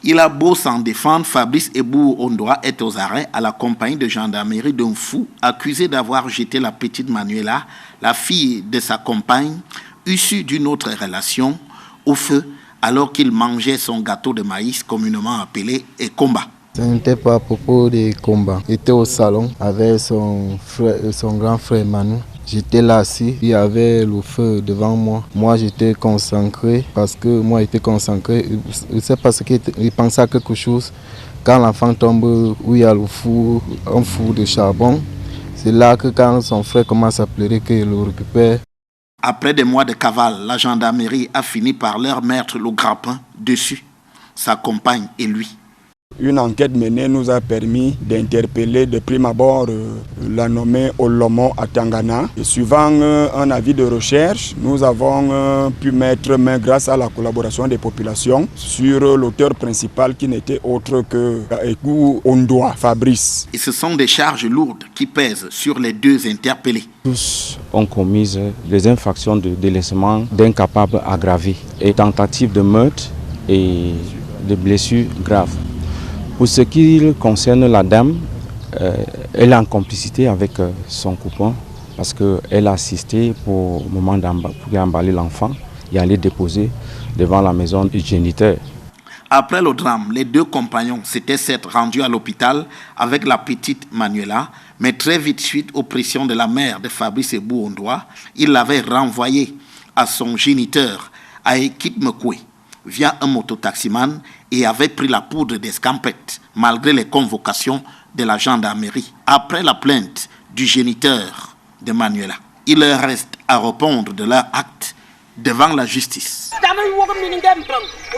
Il a beau s'en défendre, Fabrice Ebou Ondoa est aux arrêts à la compagnie de gendarmerie d'un fou accusé d'avoir jeté la petite Manuela, la fille de sa compagne, issue d'une autre relation, au feu alors qu'il mangeait son gâteau de maïs communément appelé Ekomba. Ce n'était pas à propos de combat. Il était au salon avec son grand frère Manu. J'étais là assis, il y avait le feu devant moi. Moi j'étais concentré parce que moi j'étais concentré. Je ne sais pas ce qu'il pensait à quelque chose. Quand l'enfant tombe où il y a le four, un four de charbon, c'est là que quand son frère commence à pleurer qu'il le récupère. Après des mois de cavale, la gendarmerie a fini par leur mettre le grappin dessus, sa compagne et lui. Une enquête menée nous a permis d'interpeller de prime abord la nommée Olomo à Tangana. Et suivant un avis de recherche, nous avons pu mettre main grâce à la collaboration des populations sur l'auteur principal qui n'était autre que Ebou Ondoa, Fabrice. Et ce sont des charges lourdes qui pèsent sur les deux interpellés. Tous ont commis des infractions de délaissement d'incapables aggravés et tentatives de meurtre et de blessures graves. Pour ce qui concerne la dame, elle est en complicité avec son copain parce qu'elle a assisté pour le moment pour emballer l'enfant et aller déposer devant la maison du géniteur. Après le drame, les deux compagnons s'étaient certes rendus à l'hôpital avec la petite Manuela, mais très vite, suite aux pressions de la mère de Fabrice Ebou Ondoa, il l'avait renvoyé à son géniteur, à Ekip Mekwe, via un mototaximan et avait pris la poudre d'escampette malgré les convocations de la gendarmerie. Après la plainte du géniteur de Manuela, il leur reste à répondre de leur acte devant la justice.